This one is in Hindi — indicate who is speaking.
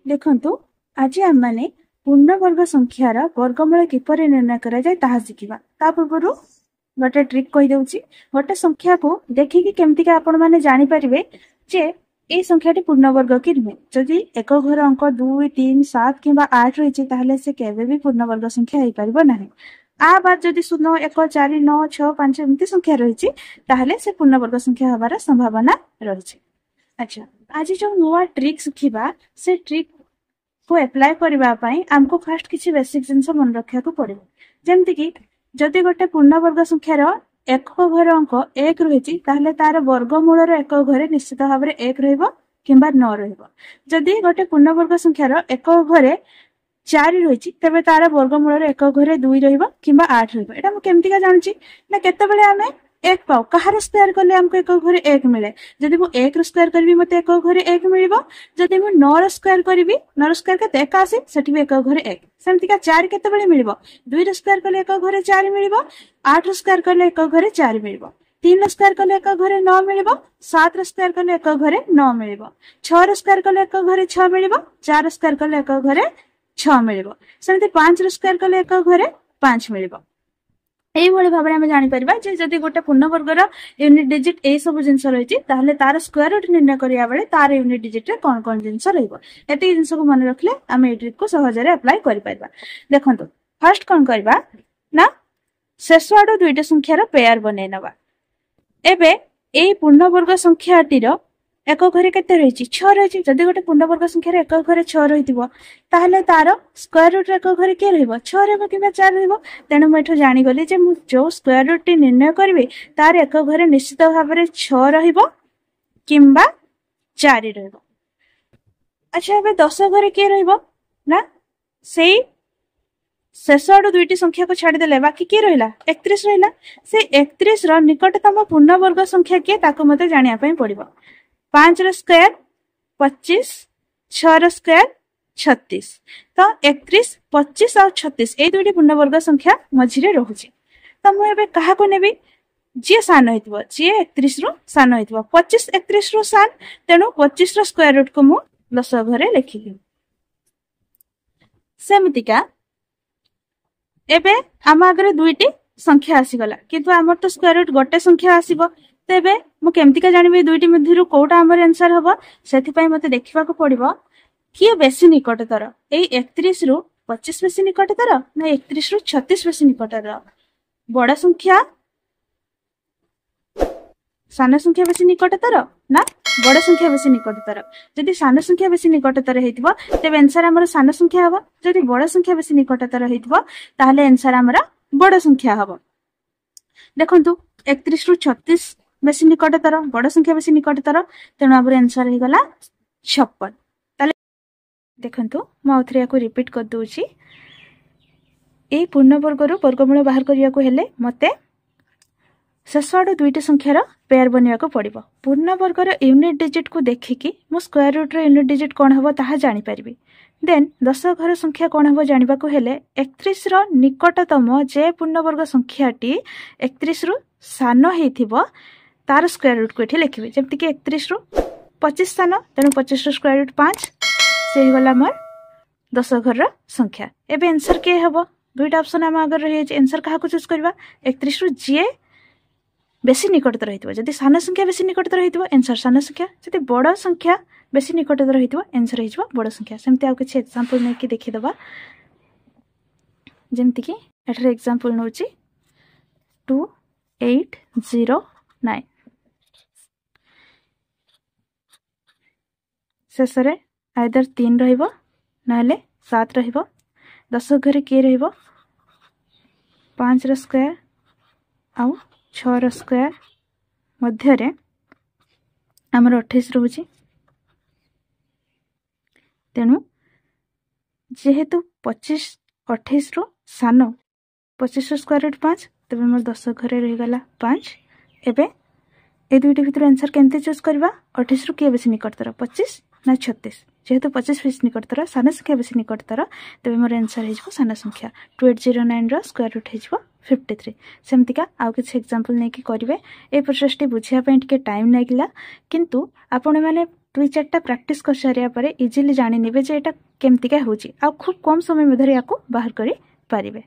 Speaker 1: देखंतु आज आम माने पूर्णवर्ग संख्यार वर्गमूल किपरि निर्णय करा जाय ताहा शिखिबा। ता पूर्वरु गोटे ट्रिक कहि देउची। गोटे संख्या को देखिकि केमतिका आपण माने जानि परिबे जे ए संख्याटी पूर्णवर्ग कि नुहे। जदि एक घर अंक 2 3 7 किंबा 8 रहिछि ताहले से केबे भी पूर्णवर्ग संख्या हेइ परिबो नाही। आ बाद जदि 0 1 4 9 6 5 एमती संख्या रहिछि ताहले से पूर्णवर्ग संख्या हबार संभावना रहिछि। अच्छा, आज जो नुआ ट्रिक शिखिबा से ट्रिक को अप्लाई करबा पई हमको फर्स्ट किछि बेसिक जिंस मन रखिया को पड़िबो। जेमति कि जदि गोटे पूर्णवर्ग संख्यार एक घर अंक 1 रहिछि ताहले तार वर्गमूलर एक घरे निश्चित भाव में 1 रहइबो किंबा 9 रहइबो। जदि गोटे पूर्णवर्ग संख्यार एक घरे 4 रहिछि तबे तार वर्गमूलर एक घरे 2 रहइबो किंबा 8 रहइबो। एटा हम केमतिका जानछि ना केतेबेले हमें 1 पाउ कहार स्क्वायर करले हमको एक घरे 1 मिले। जदि मु 1 रो स्क्वायर करबी मते एक घरे 1 मिलिबो। जदि मु 9 रो स्क्वायर करबी 9 रो स्क्वायर केते 81 सेठी भी एक घरे 1। सेमतिका 4 केतेबेले मिलिबो 2 रो स्क्वायर करले एक घरे 4 मिलिबो। 8 रो स्क्वायर करले एक घरे 4 मिलिबो। 3 रो स्क्वायर करले एक घरे 9 मिलिबो। 7 रो स्क्वायर करले एक घरे 9 मिलिबो। 6 रो स्क्वायर करले एक घरे 6 मिलिबो। 4 रो स्क्वायर करले एक घरे 6 मिलिबो। सेमति 5 रो स्क्वायर करले एक घरे 5 मिलिबो। एई भली भाबरे हम जानि परिबा जे जदि गोटे पूर्णवर्गर यूनिट डिजिट ए सब जिंस रहिछि ताहले तार स्क्वायर रूट निर्णय करिया बेले तार यूनिट डिजिट रे कोन कोन जिंस रहइबो। एते जिंस को मन रखले हम ए ट्रिक को सहज रे अप्लाई करि परिबा। देखंतु फर्स्ट कोन करबा ना शेष आडो दुईटा संख्यार पेयर बनै नबा। एबे ए पूर्णवर्ग संख्याटीर एक घरे केते रहिछि 6 रहिछि। जदि गोटे पूर्णवर्ग संख्यार एक घरे 6 रहितिबो ताहले तार स्क्वायर रूट रे एक घरे के रहइबो 6 रहइबो किबा 4 रहइबो। तेनु म एठो जानि गली जे मु जो स्क्वायर रूट टी निर्णय करबे तार एक घरे निश्चित भाव में 6 रहिबो किंबा 4 रहिबो। अच्छा, एबे 10 घरे के रहइबो ना सेई शेष आडो दुईटी संख्या को छाड़ी देले बाकी के रहिला 31 रहिला। से 31 रो निकटतम पूर्णवर्ग संख्या के ताको मते जानिया पई पड़िबो। 5 रो स्क्वायर 25 6 रो स्क्वायर 36 तो 31 25 और 36 ए दुईटी पूर्णवर्ग संख्या मझिरे रहुछि। तो मु एबे काहा को नेबी जे सान होइतबो जे 31 रो सान होइतबो 25 31 रो सान। तेनु 25 रो स्क्वायर रूट को मु 10 घरे लिखिली। सेमतिका एबे आम आगरे दुईटी संख्या आसी गला किंतु हमर तो स्क्वायर रूट गोटे संख्या आसीबो। तेबे मु केमतिका जानिबे दुईटी मध्यरु कोटा हमर आंसर हबो। सेथि पई मते देखिबा को पड़िबो कि बेसी निकटतर ए 31 रु 25 बेसी निकटतर ना 31 रु 36 बेसी निकटतर। बड़ा संख्या सान संख्या बेसी निकटतर ना बड़ा संख्या बेसी निकटतर। जदि सान संख्या बेसी निकटतर हेतिबो तेबे आंसर हमर सान संख्या हबो। जदि बड़ा संख्या बेसी निकटतर हेतिबो ताहले आंसर हमर बड़ा संख्या हबो। देखंतु 31 रु 36 बेसी निकटतर बड़ा संख्या बेसी निकटतर तेनु हमर आंसर हे गला 56। ताले देखंतु म आउथरे याको रिपीट कर दोछि। ए पूर्णवर्ग रु वर्गमूल बाहर करिया को हेले मते शेष आडो दुईटा संख्यार पेयर बनिया को पड़िबो। पूर्णवर्गर यूनिट डिजिट को देखिकी मु स्क्वायर रूट रो यूनिट डिजिट कोन हबो ताहा जानि परिबी। देन 10 घर संख्या कोन हबो जानिबा को हेले 31 रो निकटतम जे पूर्णवर्ग संख्याटी 31 रु सान हेथिबो तार स्क्वायर रूट को एठी लिखिबे। जेमति कि 31 रु 25 सान तेनु 25 रो स्क्वायर रूट 5 से हे गला हमर 10 घर रो संख्या। एबे आंसर के हबो दुईटा ऑप्शन हम अगर रही है आंसर कहा को चूज करबा 31 रु जे बेसी निकटतर रहितबो। जदि सान संख्या बेसी निकटतर रहितबो आंसर सान संख्या। जदि बड़ संख्या बेसी निकटतर रहितबो आंसर हिजबो बड़ संख्या। सेमते आ किछि एग्जांपल नै कि देखि दबा। जेमति कि एठरे एग्जांपल नउची 2809 शेषरे आइदर 3 रहिबो नाले 7 रहिबो। 10 घरे के रहिबो 5 रो स्क्वायर आउ 6 रो स्क्वायर मध्य रे हमर 28 रहउची। तेनु जेहेतु 25 28 रो सान 25 रो स्क्वायर रूट 5 तबे हमर 10 घरे रहि गला 5। एबे ए दुईटी भितर आंसर केमते चूज करबा 28 रो के बेसी निकटतर 25 ना 36। जेहेतु 25 बेसी निकटतर सान संख्या बेसी निकटतर तबे मोर आंसर हिजबो सान संख्या। 2809 रो स्क्वायर रूट हिजबो 53। सेमतिका आउ किछ एग्जांपल नै कि करिवे। ए प्रोसेस टी बुझिया पे टिके टाइम लागिला किंतु आपण माने दुई चार्टा प्रैक्टिस कर सारिया पर इजिली जानी नेबे जे एटा केमतिका होची आ खूब कम समय मध्य याको बाहर करि पारिबे।